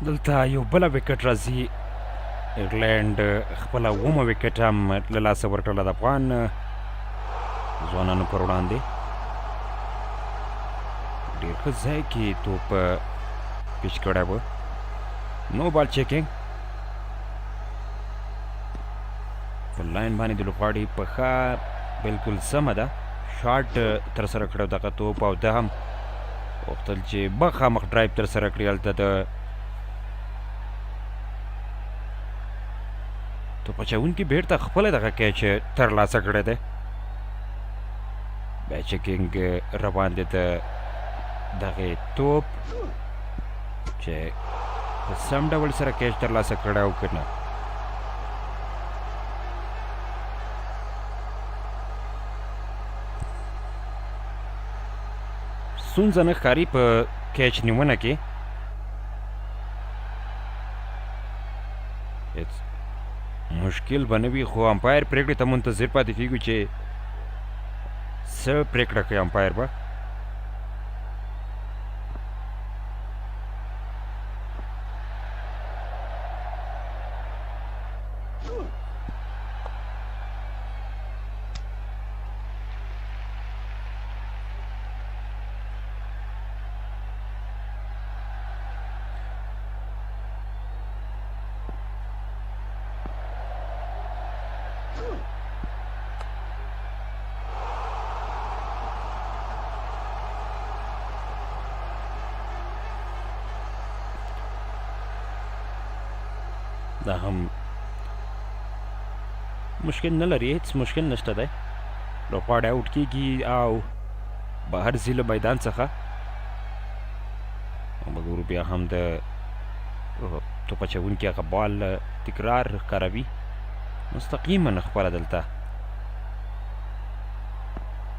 دلته یو بله وکټ راځي. ایرلینډ خپله اومه وکټ هم له لاسه ورکړله د افغان ځوانانو پر وړاندې. ډېر ښه ځای کې توپ پیچ کړی و. نو بال چیکینګ په لاین باندې د لوبغاړي پښه بلکل سمه ده. شاټ ترسره کړی دغه توپ او ده هم غوښتل چې مخامخ ډرایو ترسره کړي. هلته د توپ اچوونکي بېرته خپله دغه کیچ ترلاسه کړی دی. بیا چیکینګ روان دی د دغې توپ چې په سم ډول سره کیچ ترلاسه کړی او که نه. ستونزه نه ښکاري په کیچ نیونه کې. مشکل به نه وي خو امپایر پرېکړې ته منتظر پاتې کېږو چې څه پرېکړه کوي امپایر به. دا هم مشکل نه لري، هیڅ مشکل نشته دی. لوبغاړی آوټ کېږي او بهر ځي له میدان څخه. مګر بیا هم د توپ اچوونکي هغه بال تکرار ښکاروي مستقیما خپله دلته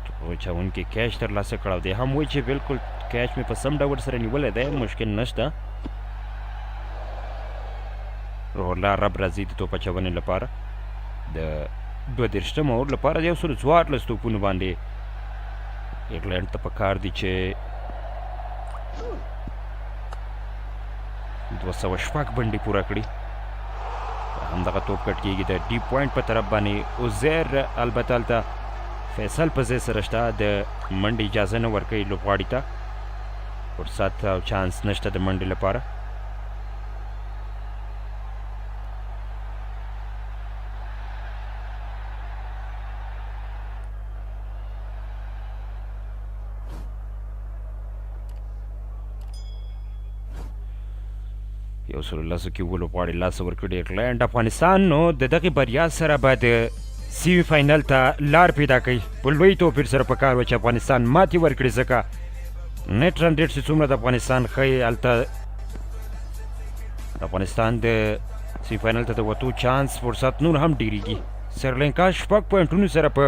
توپ اچوونکي کیچ ترلاسه کړ او دی هم وایي چې بلکل کیچ مې په سم ډول سره نیولی دی، مشکل نشته. روح الله رب راځي د توپ اچونې لپاره د 22 اور لپاره د 114 توپونو باندې ایرلینډ ته پکار دي چې 206 بنډې پوره کړي. همدغه توپ کټ کېږي د ډیپ پوینټ په طرف باندې. عزیر البته هلته فیصل په ځای سره شته، د منډې اجازه نه ورکوي لوبغاړي ته، فرصت او چانس نشته د منډې لپاره. یو سل لسو کې اووه لوبغاړي لاسه ورکړي ایرلینډ. افغانستان نو د دغې بریا سره به د سیمي فاینل ته لار پیدا کوي. په لوی توپیر سره پکار وه چې افغانستان ماتې ورکړي، ځکه نیټ رن ریټ چې څومره د افغانستان ښیي، هلته د افغانستان د سیمي فاینل ته د وتو چانس فرصت نور هم ډېرېږي. سریلانکا 6 پوینټونو سره په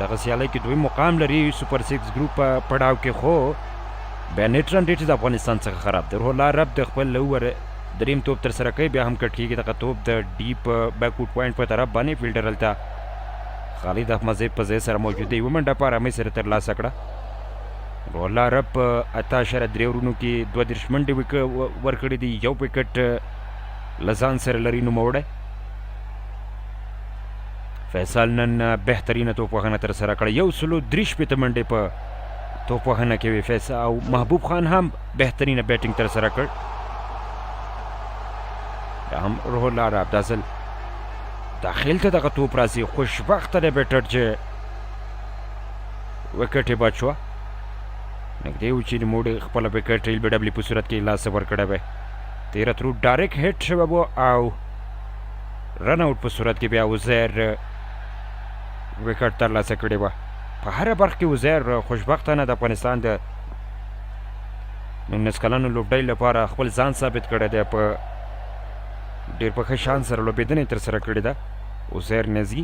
دغه سیالۍ کې دویم مقام لري سوپر 6 ګروپ په پړاو کې، خو بیا نیټ رن ریټ د افغانستان څخه خراب دی. روح الله رب د خپل اوور دریم توپ ترسره کوي، بیا هم کټ کېږي دغه توپ د ډیپ بیکوډ پوینټ په طرف باندې. فیلډر هلته خالد احمدزی په ځای سره موجود دی، یوه منډه په ارامۍ سره ترلاسه کړه. روح الله رب په 8.3 اورونو کې 32 منډې ورکړې دي، یو وکټ له ځان سره لري نوموړی. فیصل نن بهترینه توپ وهنه ترسره کړه، 163 منډې په توپ وهنه کې وي فیصل، او محبوب خان هم بهترینه بیټینګ ترسره کړ. هم روح الله رب دا ځل داخل ته دغه توپ راځي، خوشبخته دی بیټر چې وکټ یې بچ شوه. نږدې و چې نوموړي خپله وکټ ایل بي ډبلي په صورت کې لاسه ورکړی وی. 13 تھرو ډایرکټ هیټ شوی و او رن آوټ په صورت کې بیا عزیر وکټ ترلاسه کړې وه. په هره برخه کې عزیر خوشبختانه د افغانستان د 19 کلنو لوبډۍ لپاره خپل ځان ثابت کړی دی، په ډېر په ښه شان سره لوبېدنه یې ترسره کړې ده عزیر نزي،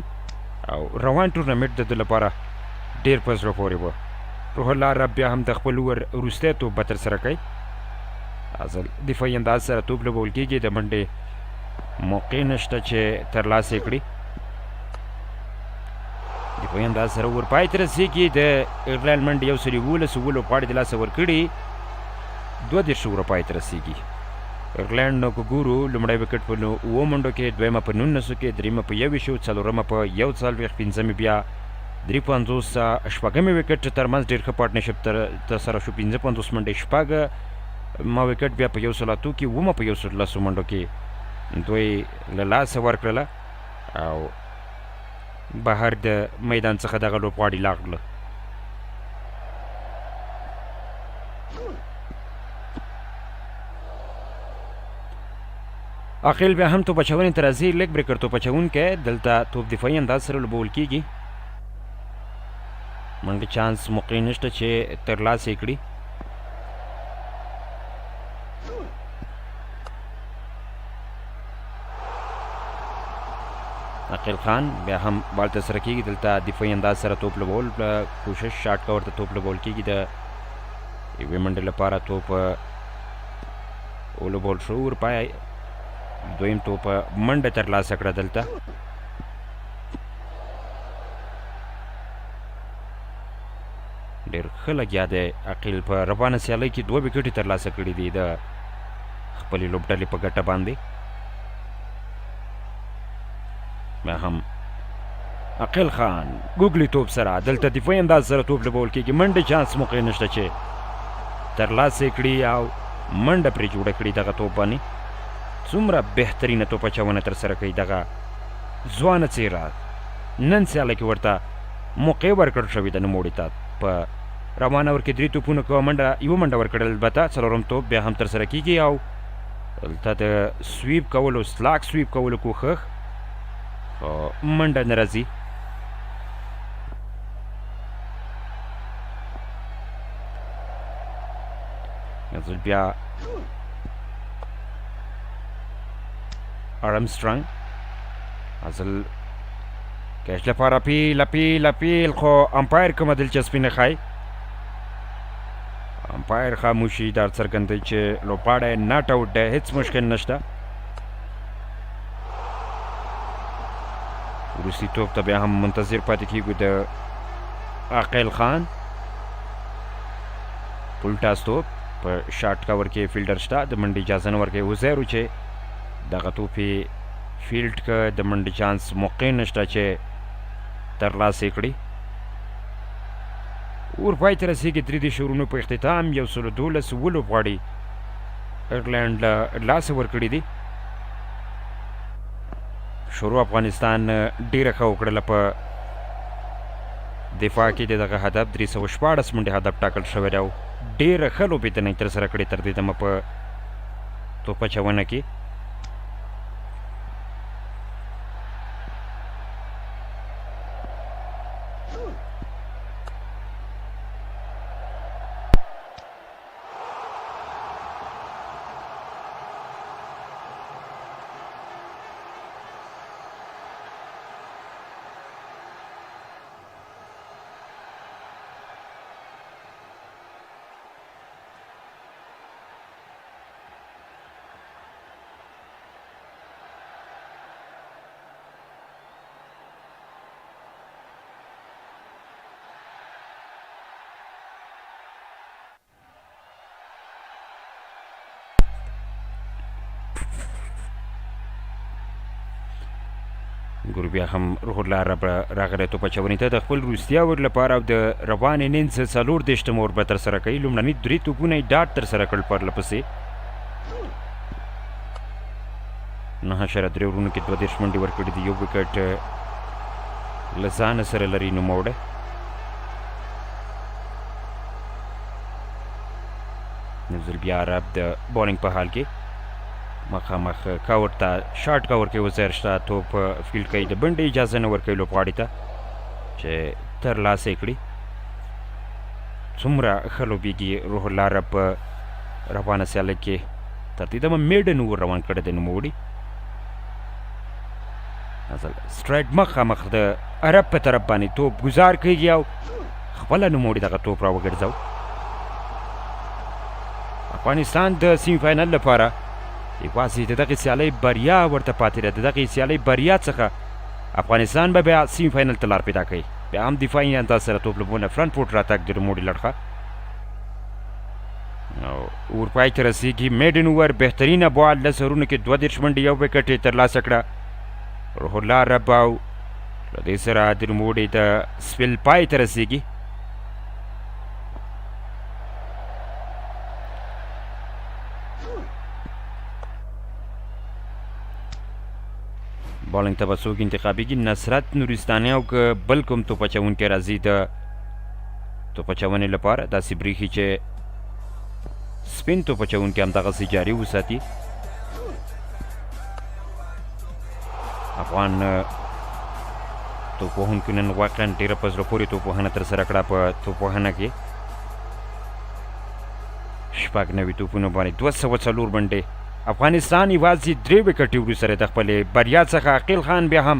او روان ټورنمنټ د ده لپاره ډېر په زړه پورې و. روح الله رب بیا هم د خپل اوور وروستی توپ به ترسره کوي. ازل دفاعي انداز سره توپ لوبول کېږي، د منډې موقع نشته چې ترلاسه یې کړي. دفاعي انداز سره اوور پای ته رسېږي. د ایرلینډ منډې 111 لوبغاړي د لاسه ورکړي 22 اوره پای ته رسیږي. انګلند نو ګورو لومړی وکټ په 9 منډو کې، دویمه په 19 کې، دریمه په 21، څلورمه په 41، پنځمه بیا 53، شپږمه وکټ ترمنځ ډېر ښه پارټنرشپ ترسره شو، 55 منډې، شپږ ما وکټ بیا په 108 کې، اوومه په 113 منډو کې دوی له لاسه ورکړله او بهر د میدان څخه دغه لوبغاړي لاړل. عقیل بیا هم توپ اچونې ته راځي، لیګ بریکر توپ اچونکی دلته توپ دفاعي انداز سره لوبول کېږي، منډې چانس موقع نشته چې ترلاسه یې کړي. عقیل خان بیا هم بال ترسره کېږي، دلته دفاعي انداز سره توپ لوبول کوشش، شاټ کور ته توپ لوبول کېږي، د یوې منډې لپاره توپ ولوبول شو، ورپای دویم توپ منډه ترلاسه کړه. دلته ډېر ښه لګیا دی عقیل، په روانه سیالۍ کې 2 وکټې ترلاسه کړي دي د خپلې لوبډلې په ګټه باندې. بیا هم عقیل خان ګوګلي توپ سره دلته دفاعي انداز سره توپ لوبول کېږي، منډې چانس موقع نشته چې ترلاسه یې کړي او منډه پرې جوړه کړي. دغه توپ باندې څومره بهترینه توپ اچونه ترسره کوي دغه ځوانه څېره، نن سیاله کې ورته موقع ورکړل شوې ده نوموړي ته، په روانه ور کې 3 توپونه کوه، یوه منډه ورکړل، البته څلورم توپ بیا هم ترسره کېږي او دلته د سویپ کولو، سلاک سویپ کولو کوښښ، خو منډه نه راځي. ځل بیا آرمسترانګ ازل کیش لپاره پیل خو امپایر کومه دلچسپي نه ښایي، امپایر خاموشي دا څرګندوي چې لوبغاړی ناټ آوټ دی، هېڅ مشکل نشته. وروستي توپ ته بیا هم منتظر پاتې کېږو د عقیل خان، پل ټاس توپ په شاټ کور کې فیلډر شته، د منډې اجازه نه ورکوي. وزیرو چې دغه توپ یې فیلډ که، د منډې چانس موقع نشته چې ترلاسه یې کړي. اروپای ته رسېږي 3 اورونو په اختتام 112 ولوبغاړي ایرلینډ له لاسه ورکړي دي. شروع افغانستان ډېره ښه وکړله په دفاع کې، د دغه هدف 314 منډې هدف ټاکل شوی دی او ډېره ښه لوبېدنه یې ترسره کړې تر دې دمه په توپ اچونه کې. ګورو بیا هم روح الله رب راغلی توپ اچونې ته د خپل روستیا ور لپاره او د روانې نن 34 اور به ترسره کوي. لومړني 3 توپونه یې ډاټ ترسره کړل پرله پسې 9.3 اورونو کې 32 منډې ورکړي دي، یو وکټ له ځانه سره لري نوموړی. یو ځل بیا رب د بالینګ په حال کې مخامخ کاور ته شاټ کاور کې وزیر شته، توپ فیلډ کوي، د بنډې اجازه نه ورکوي لوبغاړي ته چې ترلاسه یې کړي. څومره ښه لوبېږي روح الله رب په روانه سیالۍ کې، تر دې دمه میډن اور روان کړی دی نوموړي. سټرایټ مخامخ د عرب په طرف باندې توپ ګزار کېږي او خپله نوموړي دغه توپ را وګرځو. افغانستان د سیمي فاینل لپاره یوازې د دغې سیالۍ بریا ورته پاتې ده. د دغې سیالۍ بریا څخه افغانستان به بیا سیمي فاینل ته لار پیدا کوي. بیا هم دفاعي انداز سره توپ لوبونه، فرنټ فوټ راتګ د نوموړي لړخه او اورپای ته رسیږي میډن اوور بهترینه بال 10 اوورونو کې 32 منډې یو وکټ یې ترلاسه کړه. روح الله رباو له دې سره د نوموړي د سپیل پای ته رسیږي. بالنګ ته به څوک انتخابېږي؟ نصرت نورستاني او که بل کوم توپ اچوونکی راځي د توپ اچونې لپاره. داسې برېښي چې سپین توپ اچوونکی همدغسې جاري وساتي. افغان توپوهونکو نن واقعا ډېره په زړه پورې توپوهنه ترسره کړه. په توپوهنه کې 96 توپونو باندې 204 منډې. افغانستان یوازې 3 وکټې وروسته د خپلې بریا څخه عقیل خان بیا هم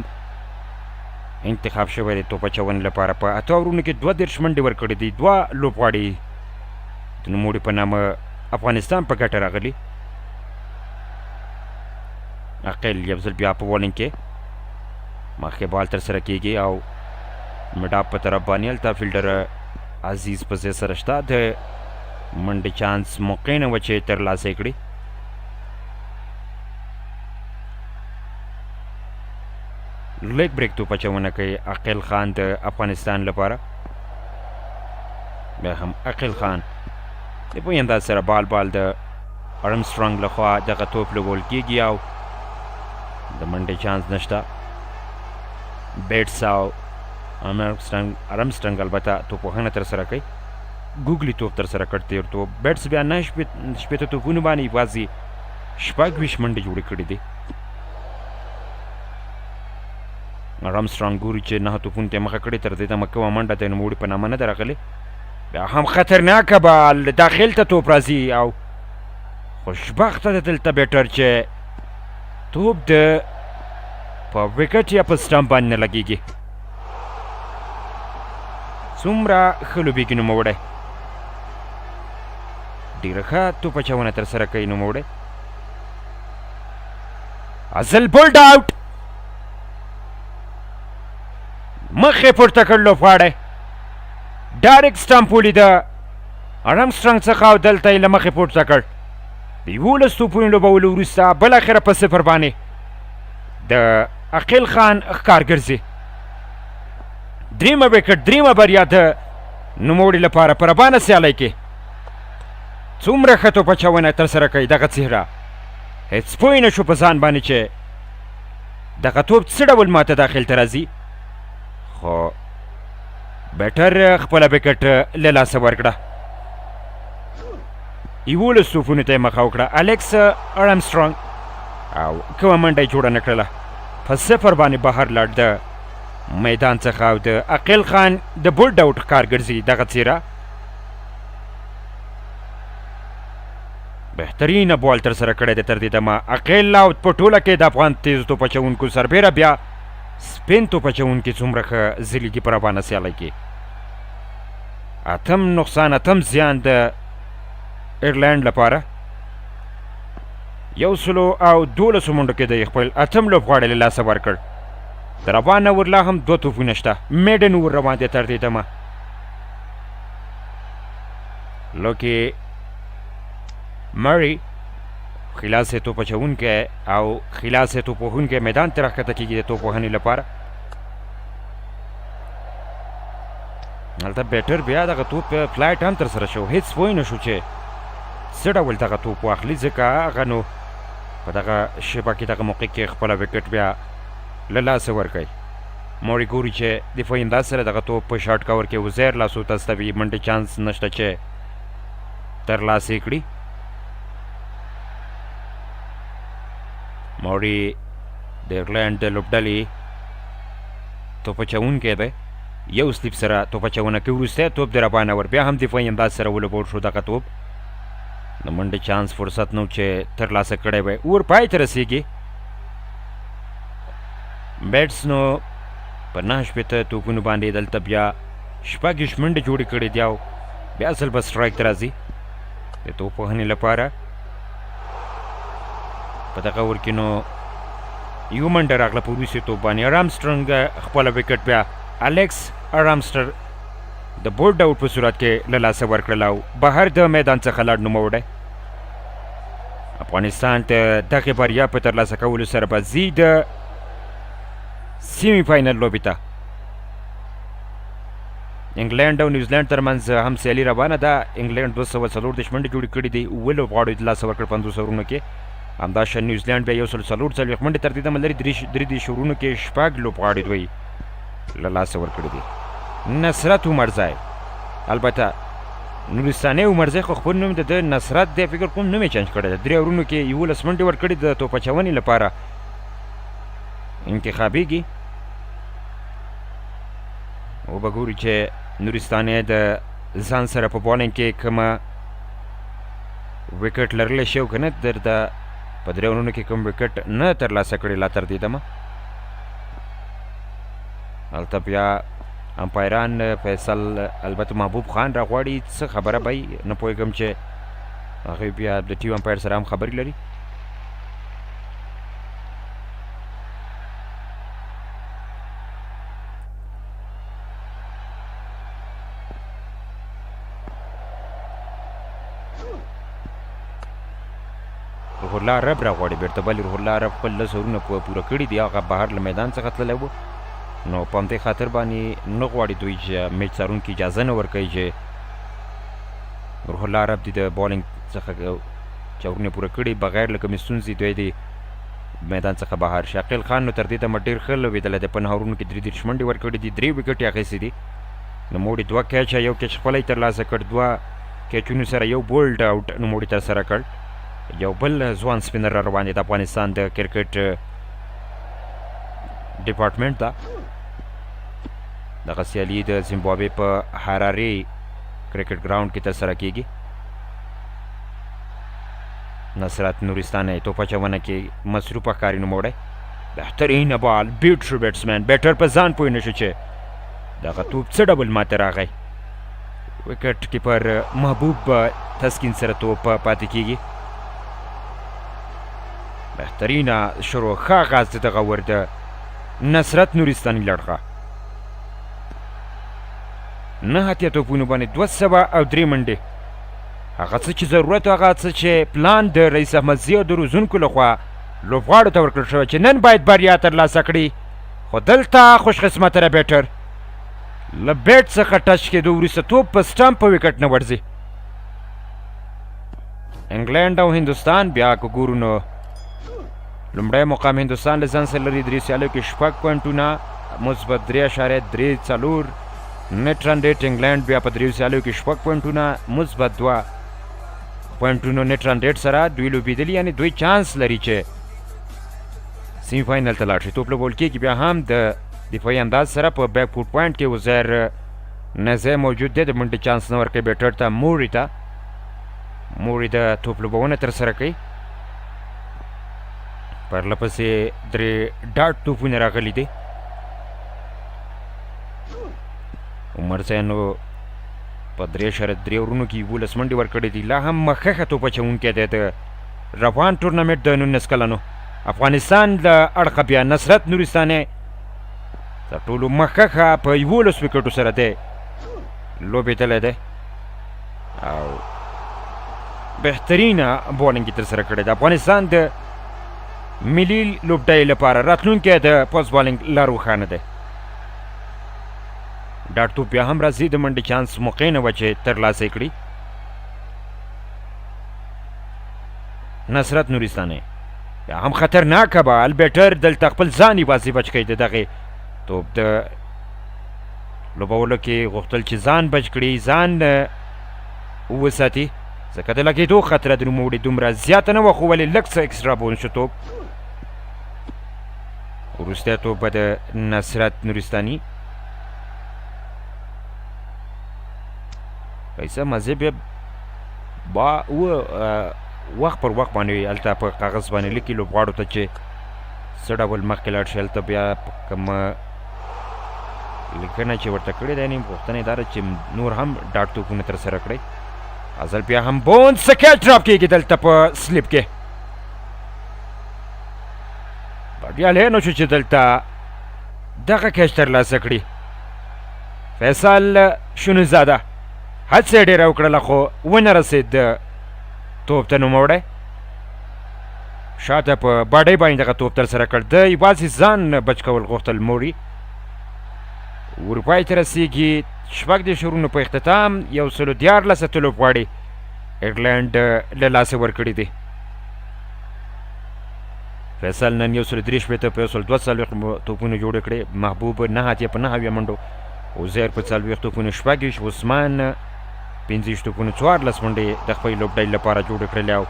انتخاب شوی دی توپ اچونې لپاره. په 8 اوورونو کې 32 منډې ورکړې دي. 2 لوبغاړي د نوموړي په نامه افغانستان په ګټه راغلي. عقیل یو ځل بیا په بالنګ کې مخکې بال ترسره کیږي او مډاپ په طرف باندې هلته فیلډر عزیز په ځای سره شته. د منډې چانس موقع نه وه چې ترلاسه یې کړي. لیګ بریک توپ اچونه کوي عقیل خان د افغانستان لپاره. بیا هم عقیل خان د په انداز سره بال د ارمسټرانګ لخوا دغه توپ لګول کیږي او د منډې چانس نشته. بیټس او ارمسټرانګ البته توپوهنه ترسره کوي. ګوګلي توپ ترسره کړ تېر توپ. بیټس بیا 9 توپونو باندې یوازې 26 منډې جوړې کړې دي. ارمسټرانګ ګوري چې 9 توپونو ته مخه کړې. تر دې دمه کومه منډه د نوموړي په نامه نه ده راغلې. بیا هم خطرناکه بال داخل ته توپ راځي او خوشبخته ده دلته بیټر چې توپ د په وکټ یا په سټمپ باندې نه لګېږي. څومره ښه لوبېږي نوموړی. ډېره ښه توپ اچونه ترسره کوي نوموړی. ازل بولډ آوټ. مخې پورته کړ لوبغاړی. ډایرکټ سټمپ ولیده ارمسټرانګ څخه او دلته یې له مخې پورته کړ. د 11 توپونو لوبولو وروسته بالاخره په 0 باندې د عقیل خان ښکار ګرځي. دریمه وکټ دریمه بریا د نوموړي لپاره په ربانه سیالۍ کې. څومره ښه توپ اچونه ترسره کوي دغه څهره. هېڅ پوه نه شو په ځان باندې چې دغه توپ څه ډول ماته داخل ته راځي. خو بیټر خپله وکټ له لاسه ورکړه. 11 توپونو ته یې مخه وکړه الکس ارمسټرانګ او کومه منډه یې جوړه نه کړله. په 0 باندې بهر لاړ د میدان څخه او د عقیل خان د بولډ آوټ ښکار ګرځي دغه څیره. بهترینه بال ترسره کړی دی تر دې دمه. عقیل او په ټوله کې د افغان تیز توپ اچوونکو سربیره بیا سپین توپ اچوونکي څومره ښه ځلیږي په ربانه سیالۍ کې. 8 نقصان 8 زیان د ایرلینډ لپاره. 112 منډو کې د خپل 8 لوبغاړی له لاسه ورکړ. د روان اور لا هم 2 توپونه شته. میډن اور روان دی تر دې دمه. لوکي مری خلاص توپ اچوونکی او خلاص توپ وهونکی میدان ته راښکته کېږي د توپ وهنې لپاره. هلته بیټر بیا دغه توپ فلایټ هم ترسره شو. هېڅ پوه نه شو چې څه ډول دغه توپ واخلي ځکه هغه نو په دغه شیبه کې دغه موقع کې خپله وکټ بیا له لاسه ورکوي. موري ګوري چې دفاعي انداز سره دغه توپ په شاټ کور کې وزیر لاسو ته استوي. منډې چانس نشته چې ترلاسه یې کړي. موري د ایرلینډ د لوبډلې توپ اچوونکی دی. یو سلیپ سره توپ اچونه کوي. وروستی توپ د ربانه ور بیا هم دفاعي انداز سره ولوبول شو دغه توپ. د منډې چانس فرصت نه و چې ترلاسه کړی وی. اور پای ته رسیږي. بیټس نو په 9 توپونو باندې دلته بیا 26 منډې جوړې کړې دي او بیا اصل به سټرایک ته راځي د توپ وهنې لپاره. په دغه اور کې نو یو منډه راغله په وروستي توپ باندې. ارمسټرانګ خپله وکټ بیا الکس د بولډ آوټ په صورت کې له لاسه ورکړل او بهر د میدان څخه لاړ نوموړی. افغانستان ته دغې بریا په ترلاسه کولو سره به ځي د سیمی فاینل لوبې ته. انګلینډ او نیوزیلینډ ترمنځ هم سیالي روانه ده. انګلینډ 240 منډې جوړې کړي دي، 7 لوبغاړو یې د لاسه ورکړ 50 اورونو کې. همداشان نیوزیلینډ بیا 140 منډې ترتیب لري، 3 اورونو کې 6 لوبغاړي دوی له لاسه ورکړي دي. نصرت عمرزی، البته نورستاني عمرزی خو خپل نوم د نصرت دی، فکر کوم نوم یې چینج کړی دی. 3 اورونو کې 11 منډې ورکړي د توپ اچونې لپاره انتخابیږي. او به ګورو چې نورستاني د ځان سره په بالینګ کې کومه وکټ لرلی شي او که نه. درته په 3 اورونو کې کوم وکټ نه ترلاسه کړی لا تر دې دمه. هلته بیا امپایران فیصل البته محبوب خان راغواړي، څه خبره به یې نه پوهېږم چې هغوی بیا د ټیم امپایر سره هم خبرې لري. روح الله عرب راغواړي بېرته، بلې روح الله عرب خپل 10 اورونه پوره کړي دي، هغه بهر له میدان څخه تللی و. نو په همدې خاطر باندې نه غواړي دوی چې میچ څارونکي اجازه نه ورکوي چې روح الله عرب دي د بالینګ څخه چې اورونه پوره کړي بغیر له کومې ستونزې دوی د میدان څخه بهر. شاقل خان نو تر دې دمه ډېر ښه لوبېدلی دی، په 9 اورونو کې 33 منډې ورکړي دي، 3 وکټ یې اخیستي دي. نوموړي 2 کیچه، یو کیچ خپله یې ترلاسه کړ، 2 کیچونو سره یو بولډ آوټ نوموړي ترسره کړ. یو بل ځوان سپینر را روان دی د افغانستان د کرکټ ډپارټمنټ ته. دغه سیالي د زیمبابوې په هرارې کرکټ ګراوند کې ترسره کیږي. نصرت نورستاني توپ اچونه کې مصروفه ښکاري نوموړی. بهترینه بال، بیټ شو بیټسمین، بیټر په ځان پوه نه شو چې دغه توپ څه ډول ماته راغی. وکټ کیپر محبوب تسکین سره توپ پاتې کیږي. بهترینه شروع، ښه آغاز د دغه ور د نصرت نورستاني لړخه. 9 اتیا توپونو باندې 203 منډې. هغه څه چې ضرورت، هغه څه چې پلان د رئیس احمدزي او د روزونکو لخوا لوبغاړو ته ورکړل شوی چې نن باید بریا ترلاسه کړي. خو دلته خوشقسمته ده بیټر له بیټ څخه ټچ کېدو وروسته توپ په سټمپ په وکټ نه ورځي. انګلینډ او هندوستان بیا که ګورو نو لومړی مقام هندوستان له ځان سره لري، 3 سیالیو کې 6 پوینټونه، مثبت 3.34. نیټ رن ریټ انګلینډ بیا په 3 سیالیو کې 6 پوینټونه، مثبت 2 پوینټونو نیټ رن ریټ سره دوی لوبېدلي، یعنې دوی چانس لري چې سیمی فاینل ته لاړ شي. توپ لوبول کېږي بیا هم د دفاعي انداز سره په بیک فوټ پوینټ کې وزیر نزی موجود دی، د منډې چانس نه ورکوي بیټر ته، موري ته. موري د توپ لوبونه ترسره کوي. پرله پسې 3 ډاټ توپونه راغلي دي. عمرزی نو په 3.3 اورونو کې 11 منډې ورکړې دي، لا هم مخکښه توپ اچوونکی دی د روان ټورنمنټ د 19 کلنو. افغانستان له اړخه بیا نصرت نورستاني تر ټولو مخکښه په 11 وکټو سره دی لوبېدلی دی او بهترینه بالینګ یې ترسره کړې ده. افغانستان د ملي لوبډلې لپاره راتلونکی د پوست بالینګ لا روښانه دی. ډاټ توپ بیا هم راځي، د منډې چانس موقع نه وه چې ترلاسه یې کړي. نصرت نورستاني بیا هم خطرناکه بال، بیټر دلته خپل ځان یوازې بچ کوي. د دغې توپ د لوبولو کې غوښتل چې ځان بچ کړي، ځان وساتي، ځکه د لګېدو خطره د نوموړي دومره زیاته نه وه، خو ولې لږ څه اکسټرا بون شو توپ. وروستی توپ به د نصرت نورستاني پیسه مزې بیا وخت پر وخت باندې هلته په کاغذ باندې لیکي لوبغاړو ته چې څه ډول مخکې لاړ شي. هلته بیا کومه لیکنه چې ورته کړې ده، یعنې غوښتنه یې دا ده چې نور هم ډاټ توپونه ترسره کړئ. ازل بیا هم بونس کیچ ډراپ کېږي دلته په سلیپ کې. بریالی نه شو چې دلته دغه کیچ ترلاسه کړي. فیصل شونزاده هڅه ډېره وکړله خو ونه رسېد توپ ته نوموړی شاته په باډۍ باندې دغه توپ ترسره کړ د یوازې ځان بچ کول غوښتل موری اروپای ته رسیږي 14 اورونو په اختتام 114 اتو لوبغاړي ایرلینډ له لاسه ورکړي دي فیصل نن 103 شپېته په 142 توپونه جوړ کړي محبوب 9 اتیا په 9 منډو عزیر په 40 توپونه شپږ عثمان 15 توپونه 14 منډې د خپل لوبډلې لپاره جوړ کړل او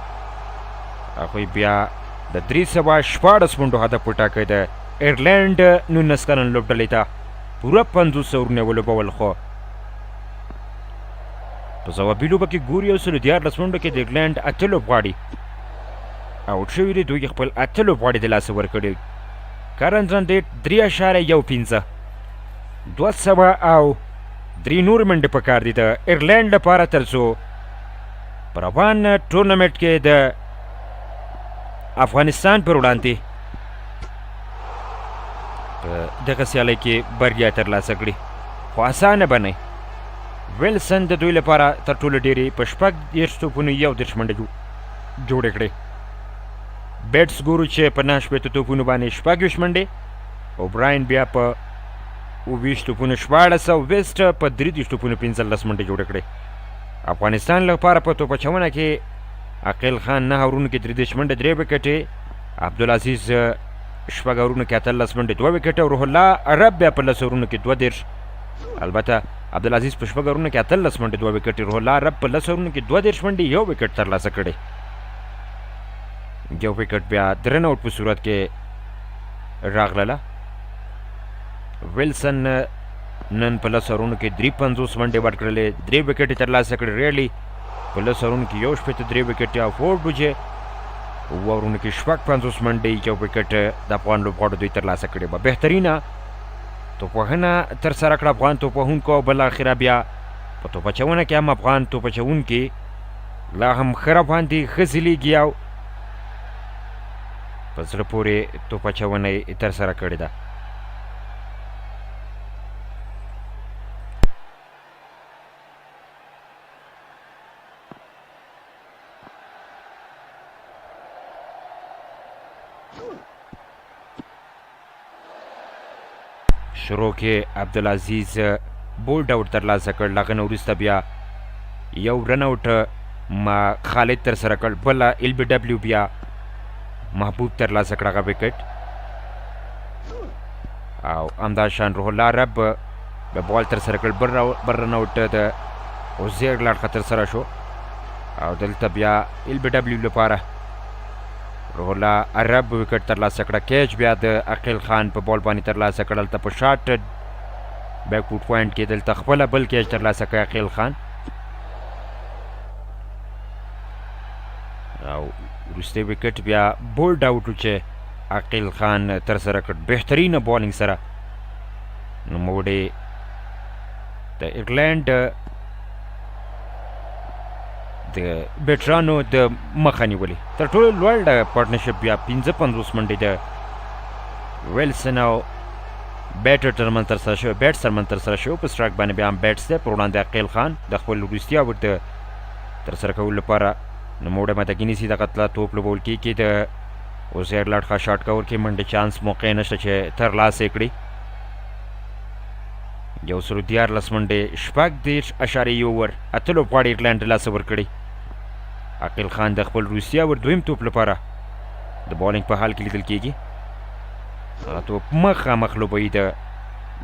هغوی بیا د 314 منډو هدف وټاکه د ایرلینډ 19 کلن لوبډلې ته پوره 500 اورونه ولوبول خو په ځوابي لوبه کې ګوري 114 منډو کې د ایرلینډ اته لوبغاړي اوټ شوي دي دوی خپل اته لوبغاړي د لاسه ورکړي کرنټ رن ریټ 3.15 203 نور منډې په کار دي د ایرلینډ لپاره تر څو په روان ټورنمنټ کې د افغانستان پر وړاندې په دغه سیالۍ کې بریا ترلاسه کړي خو اسانه به نه ویلسن د دوی لپاره تر ټولو ډېرې په 30 توپونو 11 منډې جوړې کړې بیټس ګورو چې په 9 شپېته توپونو باندې 26 منډې او براین بیا په 20 توپونو 14 او ویسټ په 30 توپونو 15 منډې جوړې کړې افغانستان لپاره په توپ اچونه کې عقیل خان 9 اورونو کې 30 منډې 3 وکټې عبدالعزیز 6 اورونو کې 18 منډې 2 وکټې او روح الله عرب بیا په 10 اورونو کې 2 البته عبدالعزیز په 6 اورونو کې 18 منډې 2 وکټې روح الله عرب په 10 اورونو کې 2 منډې 1 وکټ ترلاسه کړی یو وکټ بیا د رن آوټ په صورت کې راغله ویلسن نن په 10 اورونو کې 53 منډې ورکړلې 3 وکټې ترلاسه کړې ریلی په 10 اورونو کې 1 شپېته 3 وکټې او فورډ بوجې 7 اورونو کې 50 منډې 1 وکټ د افغان لوبغاړو دوی ترلاسه کړې به بهترینه توپوهنه ترسره کړه افغان توپوهونکو او بالاخره بیا په توپ اچونه کې هم افغان توپ اچوونکي لا هم ښه روان دي ښه ځلیږي او په زړه پورې توپ اچونه یې ترسره کړې ده شروع کې عبدالعزیز بولډ آوټ ترلاسه کړ له هغه نه وروسته بیا یو رن آوټ ما خالد ترسره کړ بله ال بي ډبلیو بیا محبوب ترلاسه کړ هغه وکټ او همدا شان روح الله رب به بال ترسره کړ بل رن آوټ د عزیر لاړخه ترسره شو او دلته بیا ال بي ډبلیو لپاره روح الله عرب وکټ ترلاسه کړه کیچ بیا د عقیل خان په بال باندې ترلاسه کړه هلته په شاټ بیک فوټ پوینټ کې دلته خپله بل کیچ ترلاسه کړه عقیل خان او وروستی وکټ بیا بولډ آوټ و چې عقیل خان ترسره کړ بهترینه بالینګ سره نوموړی د ایرلینډ د بیټرانو د مخه نیولې تر ټولو لوړ پارټنرشپ بیا 55 منډې د ویلسن او بیټر ترمن ترسره شوی بیټس ترمن ترسره شوی په سټراک باندې بیا هم بیټس دی پر وړاندې عقیل خان د خپل وروستي اوټ د ترسره کولو لپاره نوموړی مدګي نیسي دغه توپ لوبول کېږي د عزیر لاړخه شاټ کور کې منډې چانس موقع نشته چې ترلاسه یې کړي 114 منډې 14.1 اوور اته لوبغاړي ایرلینډ لاسه ورکړي عقیل خان د خپل روسیه ور دویم توپ لپاره د بالینګ په حال کې لیدل کېږي هغه توپ مخامخ لوبوي د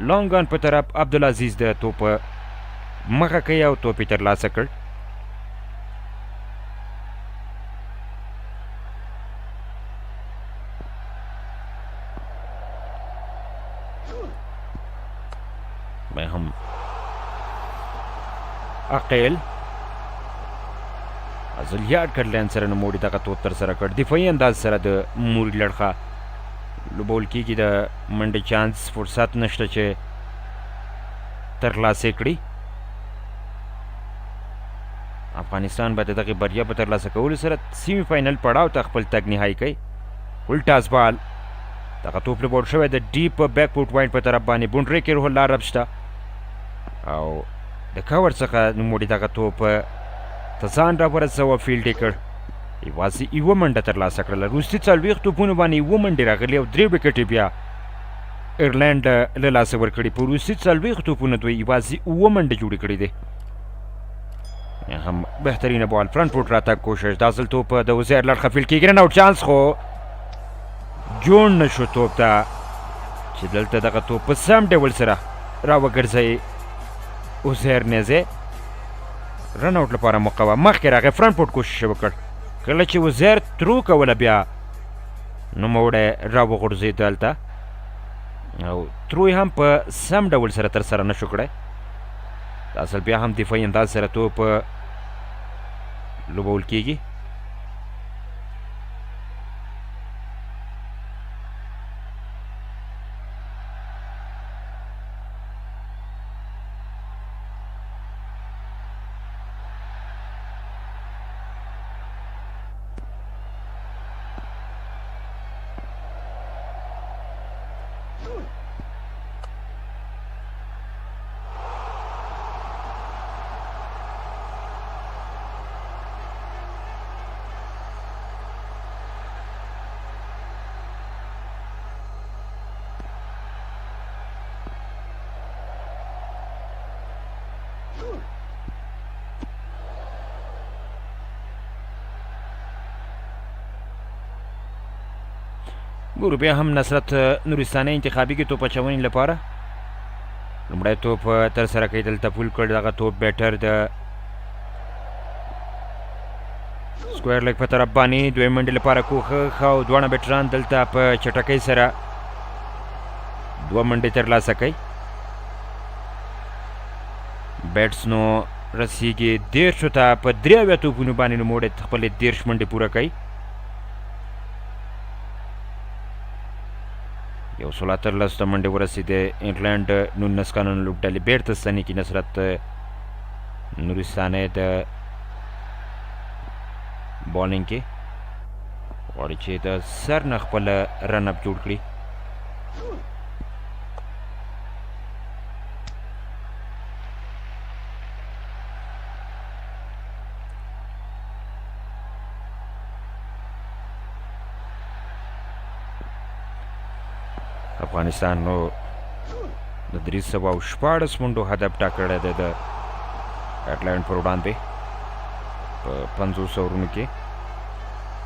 لانګان په طرف عبدالعزیز د توپ مخه کوي او توپ یې ترلاسه کړ هم عقیل ازلیار کډلین سره نوموړي دغه توپ ترسره کړ دفاعي انداز سره د موري لړخه لوبول کېږي د منډې چانس فرصت نشته چې ترلاسه کړي افغانستان به د دغې بریا په ترلاسه کولو سره سیمي فاینل پړاو ته خپل تګ نهایي کوي ولټاس بال دغه توپ لوبول شوی د ډیپ بیک فوټ پوینټ په طرف باندې بونډرې کې روح الله عرب شته او د کور څخه نوموړي دغه توپ ته ځان راورسوه فیلډ یې کړ یوازې یوه منډه ترلاسه کړله وروستي څلوېښت توپونو باندې یوه منډې راغلي او درې وکټې بیا ایرلینډ له لاسه ورکړي په وروستي څلوېښت توپونو دوی یوازې اووه منډې جوړې کړې دي هم بهترینه بال فرنټ فوټ راتګ کوشش دا ځل توپ د وزیر لړخه فیلډ کېږي رن آوټ چانس خو جوړ نه شو توپ ته چې دلته دغه توپ په سم ډول سره راوګرځوي وزیر نیزې رن آوټ لپاره موقع وه مخکې راغی فرنټ فوټ کوشش یې وکړ کله چې وزیر ترو کوله بیا نوموړی راوغورځېد دلته او ترو یې هم په سم ډول سره ترسره نه شو کړی دا ځل بیا هم دفاعي انداز سره توپ لوبول کېږي ګورو بیا هم نصرت نورستاني انتخابي کې توپ اچونې لپاره لومړی توپ ترسره کوي دلته پول کړ دغه توپ بیټر د سکویر لیګ په طرف باندې دویم منډې لپاره کوښښ او دواړه بیټران دلته په چټکۍ سره دوه منډې ترلاسه کوي بیټس نو رسیږي دېرشو ته په درې اویا توپونو باندې نوموړی خپلې دېرش منډې پوره کوي یو سل اتلس ته منډې ورسېدې انګلینډ 19 کلنه لوبډلې بېرته ستنې کړي نصرت نورستاني د بالینګ کې غواړي چې د سر نه خپل رن اپ جوړ کړي افغانستان نو د 314 منډو هدف ټاکلی دی د ایرلینډ پر وړاندې په 50 اورونو کې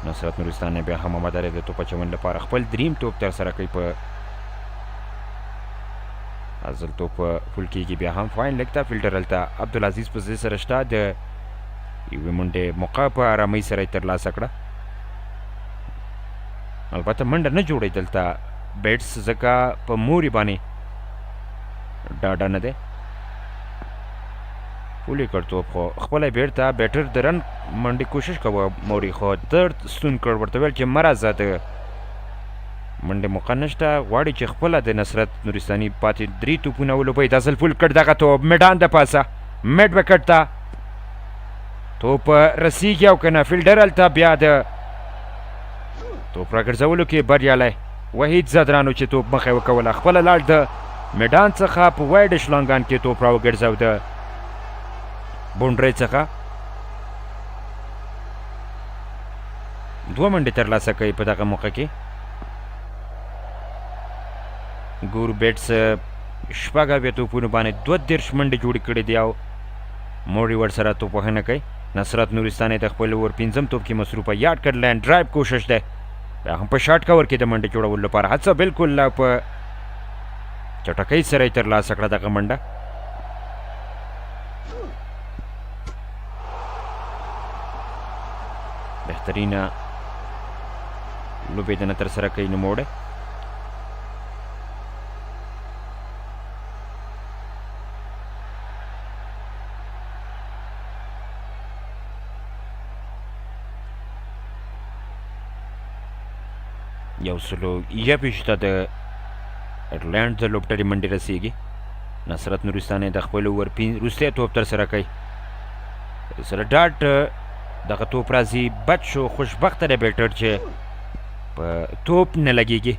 نصرت نورستاني بیا هم آماده دی د توپ اچونې لپاره خپل دریم توپ ترسره کوي په ازل توپ فول کېږي بیا هم فاین لیګ ته فیلډر هلته عبدالعزیز په ځای سره شته د یوې منډې موقع په ارامۍ سره یې ترلاسه کړه البته منډه نه جوړوي دلته بیټس ځکه په موري باندې ډاډه نه دی فول یې کړ توپ خو خپله بېرته بیټر د رن منډې کوشش کوه موري خو درد ستون کړ ورته ویل چې مه راځه د منډې موقع نشته غواړي چې خپله د نصرت نورستاني پاتې درې توپونه ولوبوي دا ځل فول کړ دغه توپ میډان د پاسه میډ وکټ ته توپ رسیږي او که نه فیلډر هلته بیا د توپ راګرځولو کې بریالی وحید زدرانو چې توپ مخه وکوله خپله لاړ د میدان څخه په وایډ شلانګان کې توپ راوګرځو د بونډرۍ څخه دوه منډې ترلاسه کوي په دغه موقع کې ګورو بیټس شپږ اویا توپونو باندې 32 منډې جوړې کړې دي او موري ورسره توپ وهنه کوي نصرت نورستاني د خپل اوور پنځم توپ کې مصروفه یارډ کټ لینډ ډرایو کوشش دی هم په شارټ کور کې د منډې جوړولو لپاره هڅه بالکل په چټکۍ سره یې ترلاسه کړه دغه منډه بهترینه لوبېدنه ترسره کوي نوموړی یو سلو یا پیشته د ایرلینډ د لوبډلې منډې رسیږي نصرت نورستاني د خپل اوور وروستی توپ ترسره کوي سره ډاټ دغه توپ راځي بد شو خوشبخته دی بیټر چې په توپ نه لګېږي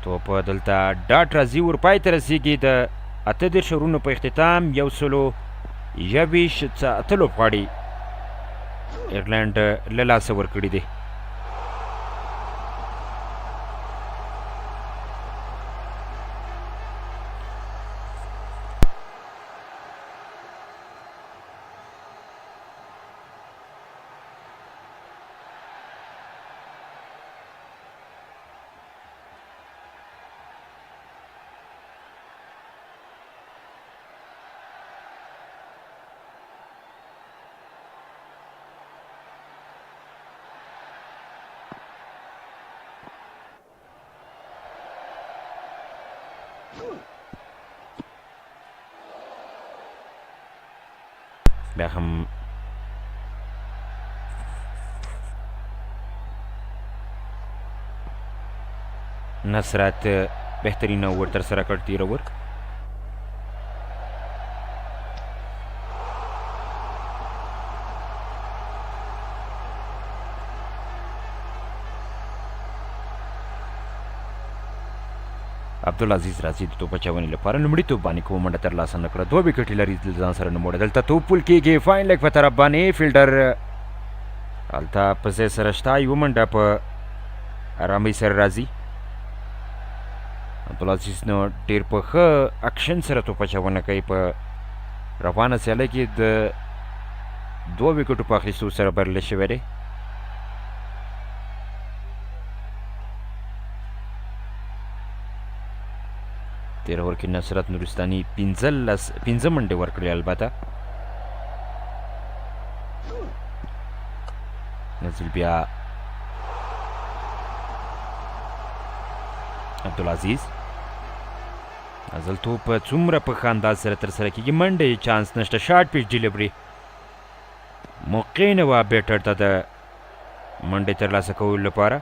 توپ توپ دلته ډاټ راځي ور پای ته رسیږي د 18 رونو په اختتام 121 څه لوبغاړي ایرلینډ له لاسه ورکړي دي. بیا هم نصرت بهترین اوور ترسره کړ تیر اوور. عبدالعزیز راځي د توپ اچونې لپاره لومړي توپ باندې کومه منډه ترلاسه نه کړه. 2 وکټې لري ځان سره نوموړی. دلته توپ پول کېږي فاین لیګ په طرف باندې. فیلډر هلته په ځای سره شته. یوه منډه په ارامۍ سره راځي. عبدالعزیز نو ډېر په ښه اکشن سره توپ اچونه کوي. په روانه سیالۍ کې د 2 وکټو په اخیستو سره بریالی شوی دی. تیر اوور کې نصرت نورستاني 15 منډې ورکړې. البته نزل بیا عبدالعزیز. نزل توپ څومره په ښه انداز سره ترسره کېږي. منډې چانس نشته. شارټ پیچ ډیلیوري موقع نه وه بیټر ته د منډې ترلاسه کولو لپاره.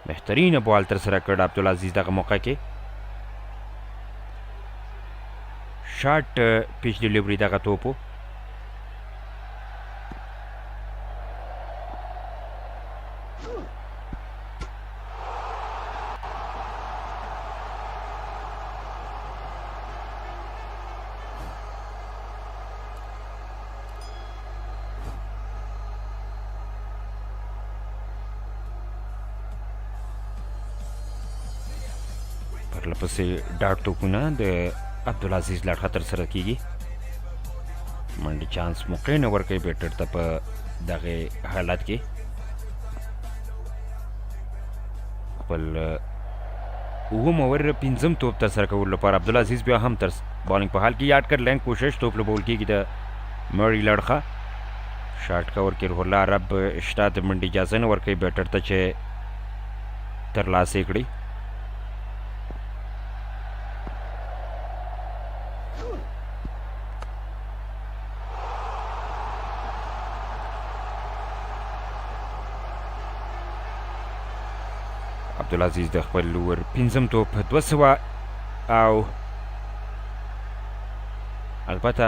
بهترینه بال ترسره کړ عبدالعزیز دغه موقع کې. شارټ پیچ ډیلیوري دغه توپو. پسې ډاټ توپونه د عبدالعزیز له اړخه ترسره کېږي. منډې چانس موقع نه ورکوي بیټر ته په دغه حالت کې. خپل اووم اوور 5م توپ ترسره کولو لپاره عبدالعزیز بیا هم تر بالینګ په حال کې یاد کړ. لینګ کوشش توپ لوبول کېږي د مری له اړخه. شاټ کور کې روح الله عرب شته. د منډې اجازه نه ورکوي بیټر ته چې ترلاسه یې کړي. عبدالعزیز د خپل اوور 5م توپ 200 او البته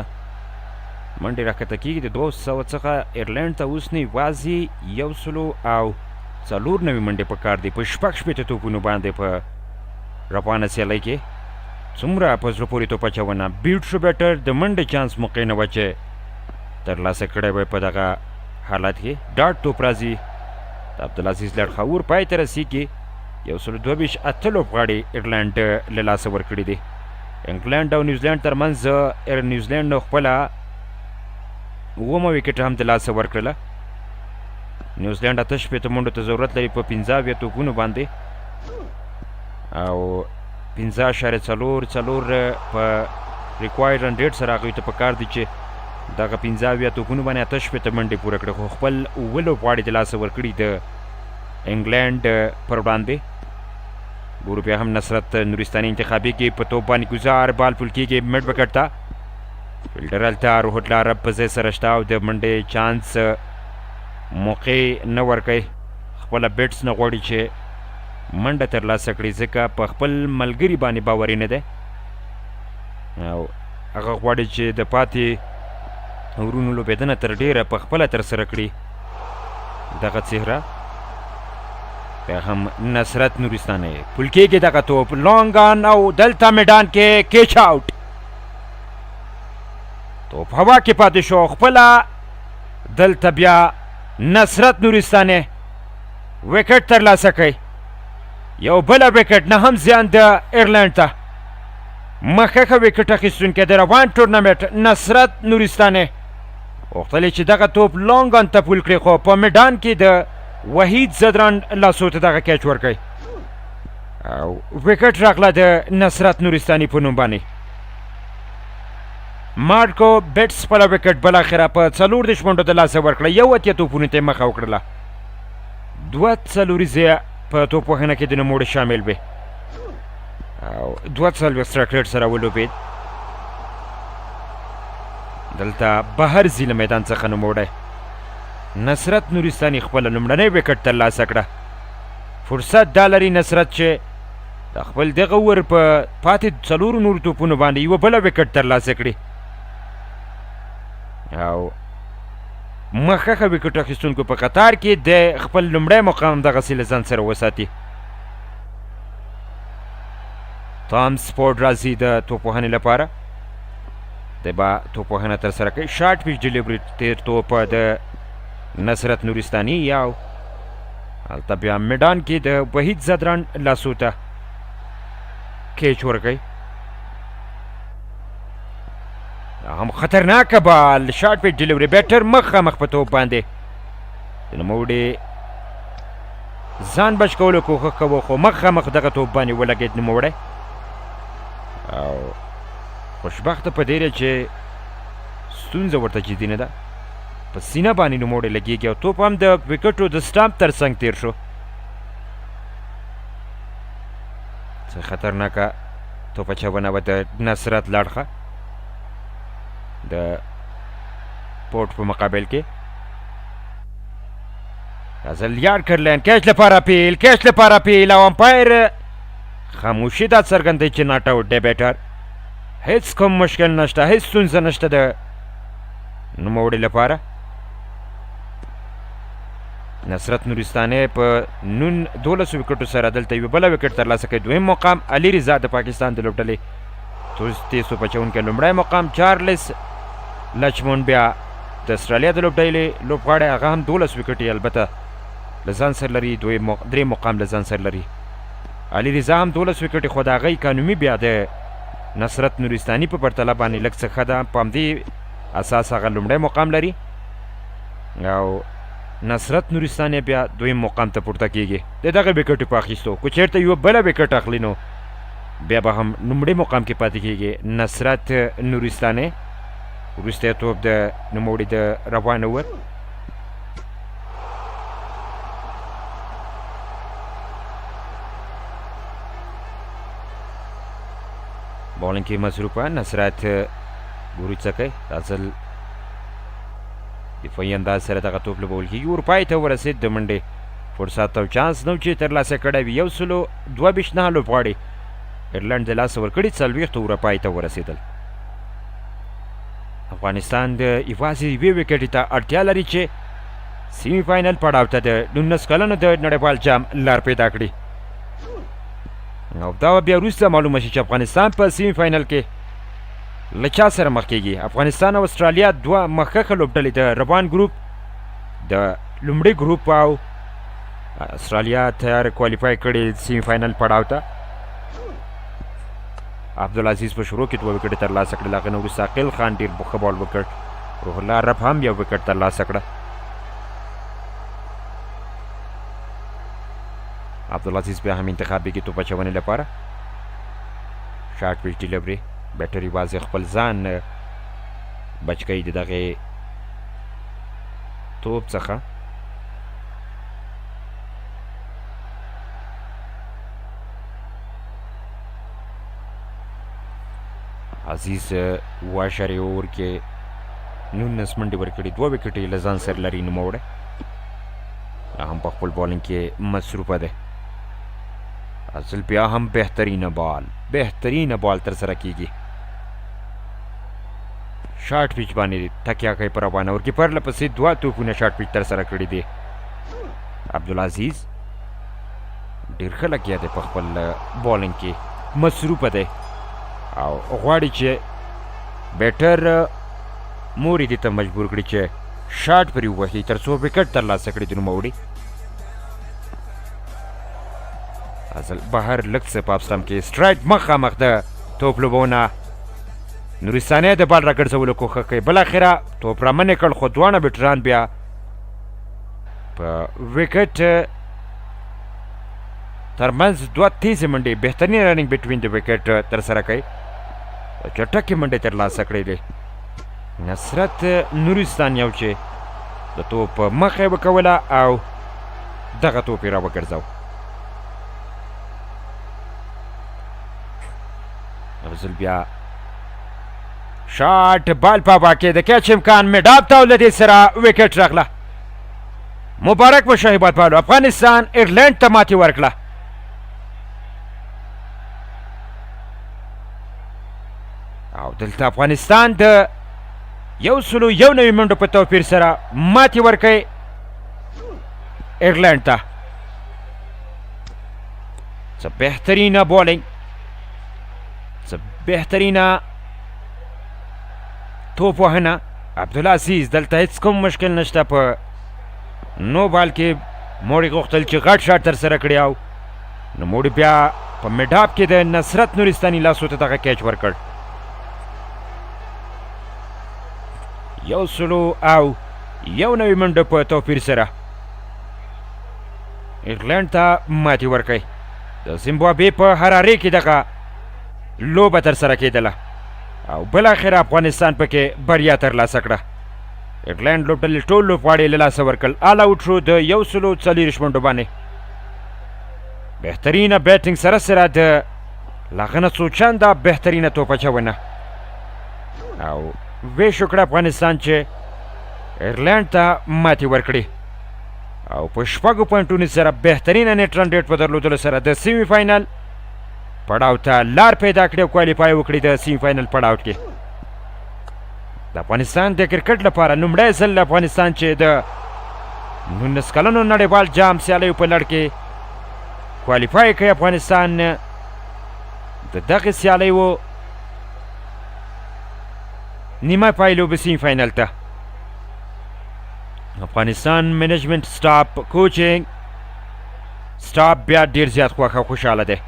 منډې راکښته کېږي. د 200 څخه ایرلینډ ته اوس نه یوازې 194 منډې په کار دي په 16 توپونو باندې په روانه سیالۍ کې. څومره په زړه پورې توپ اچونه. بیټ شو بیټر. د منډې چانس موقع نه وه چې ترلاسه کړی وی په دغه حالت کې. ډاټ توپ راځي د عبدالعزیز له اړخه. اور پای ته رسیږي. 122 لوبغاړي ایرلینډ له لاسه ورکړي دي. انګلینډ او نیوزیلینډ ترمنځ نیوزیلینډ نو خپله 9مه وکټ هم د لاسه ورکړله. نیوزیلینډ 88 منډو ته ضرورت لري په 15 توپونو باندې او 15.44 په ریکوایر رن ریټ سره هغوی ته په کار دي چې دغه 15 توپونو باندې 88 منډې پوره کړي. خو خپل 9 لوبغاړي د لاسه ورکړي د انګلینډ پر وړاندې. ګورو بیا هم نصرت نورستاني انتخابېږي. په توپ باندې ګزار. بال پول کېږي مډ وکټ ته. فیلډر هلته روح الله عرب په ځای سره شته او د منډې چانس موقع نه ورکوي. خپله بیټس نه غواړي چې منډه ترلاسه کړي ځکه په خپل ملګري باندې باوري نه دی او هغه غواړي چې د پاتې ورونو لوبېدنه تر ډېره په خپله ترسره کړي. دغه څهره بیا هم نصرت نورستاني پل کېږي دغه توپ لانګ آن او دلته میدان کې کیچ آوټ توپ هوا کې پاتې شو خپله دلته بیا نصرت نورستاني وکټ ترلاسه کوي یو بله وکټ نه هم زیان د ایرلینډ ته مخکښه وکټ اخیستونکی د روان ټورنمنټ نصرت نورستاني غوښتل چې دغه توپ لانګ آن ته پول کړي خو په میدان کې د وحید زدران لاسو ته دغه کیچ ورکوي او وکټ راغله د نصرت نورستاني په نوم باندې مارکو بیټس خپله وکټ بالاخره په 40 منټو د لاسه ورکړه یو اتیا توپونو ته یې مخه وکړله 2 په توپوهنه کې د نوموړي شامل وي او 2 سټرایک ریټ سره ولوبېد دلته بهر ځي له میدان څخه نوموړی نصرت نورستاني خپله لومړنۍ وکټ ترلاسه کړه فرصت دا لري نصرت چې د خپل دغه اوور په پاتې 4 نورو توپونو باندې یوه بله وکټ ترلاسه کړي او مخکښه وکټ اخیستونکو په قطار کې د خپل لومړی مقام دغسې له ځان سره وساتي تام سپورټ راځي د توپوهنې لپاره دی به توپوهنه ترسره کوي شارټ پیچ ډیلیوري تیر توپ د نصرت نورستاني یو هلته بیا میدان کې د وحید زدران لاسو ته کیچ ورکوي هم خطرناکه بال شارټ پیچ ډیلیوري بیټر مخامخ په توپ باندې د نوموړي ځان بچ کولو کوښښ کوو خو مخامخ دغه توپ باندې ولګېد نوموړی او خوشبخته په دې چې ستونزه ورته جدي نه ده په سینه باندې نوموړی لګېږي او توپ هم د وکټو د سټامپ تر څنګ تیر شو څه خطرناکه توپ اچونه وه د نصرت لاړخه د پورټ په مقابل کې ازل یارکر لین کیچ لپاره پیل او امپایر خاموشي دا څرګندوي چې ناټ آوټ دی بیټر هیڅ کوم مشکل نشته هیڅ ستونزه نشته د نوموړي لپاره نصرت نورستاني په 12 وکټو سره دلته یوه بله وکټ ترلاسه کوي دویم مقام علي رضا د پاکستان د لوبډلې 300 پچونکی لومړی مقام چارلس لچمون بیا د استرالیا د لوبډلې لوبغاړی هغه هم 12 وکټې البته له ځان سره لري دریم مقام له ځان سره لري علي رضا هم 12 وکټې خو د هغه اکانومي بیا د نصرت نورستاني په پرتله باندې لږ څه ښه ده په همدې اساس هغه لومړی مقام لري او نصرت نورستاني بیا دویم مقام ته پورته کیږي د دغه وکټو په اخیستو که چېرته یوه بله وکټ اخلي نو بیا به هم لومړي مقام کې پاتې کیږي نصرت نورستاني وروستی توپ د نوموړي د روان اوور بالنګ کې مصروفه نصرت ګوري څه کوي دا ځل دفاعي انداز سره دغه توپ لوبول کېږي اروپای ته ورسېد د منډې فرصت او چانس نو چې ترلاسه کړی وي 122 لوبغاړي ایرلنډ د لاسه ورکړي 40 اروپای ته ورسېدل افغانستان د یوازې یوې وکټې ته اړتیا لري چې سیمی فاینل پړاو ته د 19 کلنو د نړیوال جام لار پیدا کړي او دا بیا وروسته معلومه شي چې افغانستان په سیمی فاینل کې له چا سره مخ کېږي افغانستان او استرالیا دوه مخکښه لوبډلې د روان ګروپ د لومړي ګروپ او استرالیا تیار کوالیفای کړي سیمی فاینل پړاو ته عبدالعزیز په شروع کې 2 وکټې ترلاسه کړل هغه نه وروسته عاقل خان ډېر ښه بال وکړ روح الله رب هم یو وکټ ترلاسه کړه عبدالعزیز بیا هم انتخابېږي توپ اچونې لپاره شارټ پیچ ډیلیوري بیټر یوازې خپل ځان بچ کوي د دغې توپ څخه عزیز 2 اوور کې 19 منډې ورکړي 2 وکټې له ځان سره لري نوموړی هم په خپل بالنګ کې مصروفه دی اصل بیا هم بهترینه بال ترسره کیږي شارټ پیچ باندې تکیه کوي پر روانه ورکیپر لپسې 2 توپونه شارټ پیچ ترسره کړي دي عبدالعزیز ډیر ښه لګیا دی په خپل بالینګ کې مصروفه دی او غواړي چې بیټر موري دې ته مجبور کړي چې شاټ پرې ووهي تر څو وکټ ترلاسه کړي د نوموړي ازل بهر لږ څه په اپسټام کې سټرایک مخامخ د توپ لوبونه نورستاني د بال راګرځولو کوښښ کوي بالاخره توپ رامنې کړ خو دواړه بیټران بیا په وکټ ترمنځ دوه تیزې منډې بهترین رننګ بټوین د وکټ ترسره کوي چټکې منډې ترلاسه کړې دي نصرت نورستان یو چې د توپ مخه یې وکوله او دغه توپ یې راوګرځاو یو ځل بیا شاټ بال په هوا کې د کیچ امکان میډاب ته او له دې سره وکټ راغله مبارک وشه هیبات پالو افغانستان ایرلینډ ته ماتې ورکړه او دلته افغانستان د 101 منډو په توپیر سره ماتې ورکوي ایرلینډ ته څه بهترینه بالینګ څه بهترینه توپ وهنه عبدالعزیز دلته هیڅ کوم مشکل نشته په نو بال کې موړي غوښتل چې غټ شاټ ترسره کړي او نو موړي بیا په میډاب کې د نصرت نورستاني لاسو ته دغه کیچ ورکړ 101 منډو په توپیر سره ایرلینډ ته ماتې ورکوي د زیمبابوې په حرارې کې دغه لوبه ترسره کېدله او بالاخره افغانستان پکې بریا ترلاسه کړه ایرلینډ لوبډلې ټول لوبغاړي له لاسه ورکړل آل آوټ شو د 140 منډو باندې بهترینه بیټینګ سره سره د لا هغه نه څو چنده بهترینه توپ اچونه او ویش وکړه افغانستان چې ایرلینډ ته ماتې ورکړي او په شپږو پوینټونو سره بهترینه نیټ رن ریټ په درلودلو سره د سیمی فاینل پړاو ته لار پیدا کړي او کوالیفای وکړي د سیمی فاینل پړاو کې د افغانستان د کرکټ لپاره لومړی ځل افغانستان چې د 19 کلنو نړیوال جام سیالیو په لړ کې کوالیفای کوي افغانستان د دغه سیالیو نیمه پایلو به سیمی فاینل ته افغانستان منیجمنت سټاف کوچینګ سټاف بیا ډیر زیات خوښه خوشحاله دی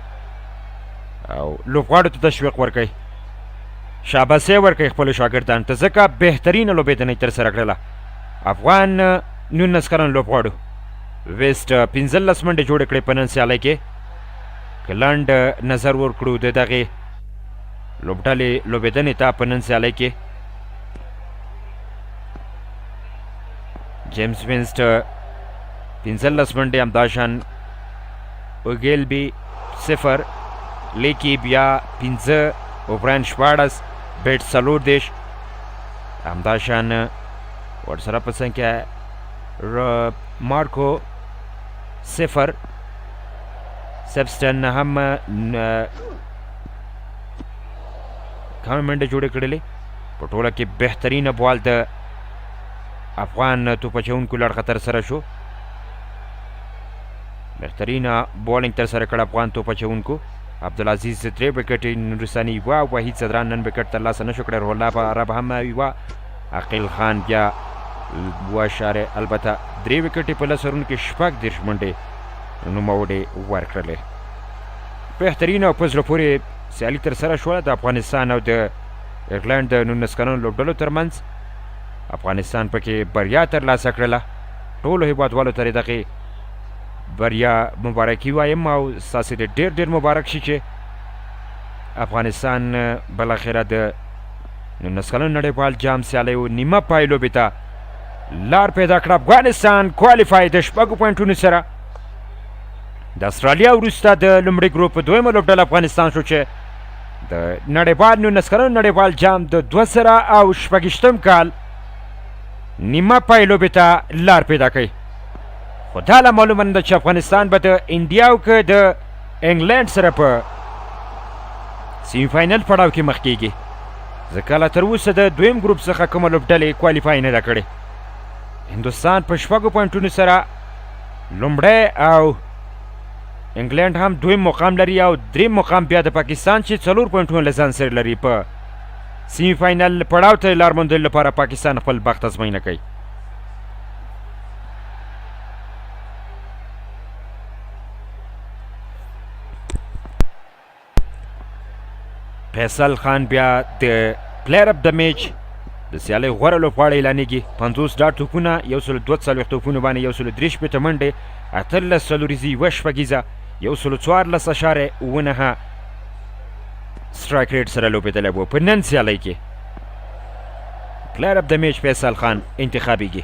او لوبغاړو ته تشویق ورکوي شاباسي ورکوي خپلو شاګردانو ته ځکه بهترینه لوبېدنه یې ترسره کړله افغان 19 کلن لوبغاړو ویسټ 15 منډې جوړې کړې په نن سیالۍ کې که لنډ نظر ورکړو د دغې لوبډلې لوبېدنې ته په نن سیالۍ کې جیمز وینسټ 15 منډې همداشان اوګیلبي 0 لیکي بیا 15 اوبراین 14 بیټ 14 همداشان ورسره په څنګ کې مارکو 0 سبسټن هم کمې منډې جوړې کړلې په ټوله کې بهترینه بال د افغان توپ اچوونکو له اړخه ترسره شو بهترینه بالینګ ترسره کړ افغان توپ اچوونکو عبدالعزیز 3 وکټې نورستاني یوه وحید صدران نن وکټ ترلاسه نه شو کړی روح الله عرب هم یوه عقیل خان بیا 2 البته 3 وکټې په لس اورونو کې 30 منډې نوموړې ورکړلې بهترینه او په زړه پورې سیالي ترسره شوه د افغانستان او د ایرلینډ د 19 کلنو لوبډلو ترمنځ افغانستان پکې بریا ترلاسه کړله ټولو هیوادوالو ته دغې بریا مبارکي وایم او ستاسې د ډېر ډېر مبارک شي چې افغانستان بالاخره د 19 کلن نړیوال جام سیالیو نیمه پای لوبې ته لار پیدا کړه افغانستان کوالیفای د 6 پوینټونو سره د استرالیا وروسته د لومړي ګروپ دویمه لوبډله افغانستان شو چې د نړیوال 19 کلن نړیوال جام د 2026 کال نیمه پای لوبې ته لار پیدا کوي خو دا لا معلومه نه ده چې افغانستان به د انډیا او که د انګلینډ سره په سیمی فاینل پړاو کې مخ کیږي ځکه لا تر اوسه د دویم ګروپ څخه کومه لوبډلې کوالیفای نه ده کړې هندوستان په 6 پوینټونو سره لومړی او انګلند هم دویم مقام لري او دریم مقام بیا د پاکستان چې 4 پوینټونه له ځان سره لري. په سیمی فاینل پړاو ته لار موندلو لپاره پاکستان خپل بخت ازموینه کوي. فیصل خان بیا د پلیر اف د میچ د سیالۍ غوره لوبغاړی اعلانېږي. 50 ډاټ توپونه، 142 توپونو باندې 143 منډې، 18 څلوریزې، 1 شپږیزه، 114.9 سټرایک ریټ سره لوبېدلی و. په نن سیالۍ کې پلیر اف د میچ فیصل خان انتخابېږي.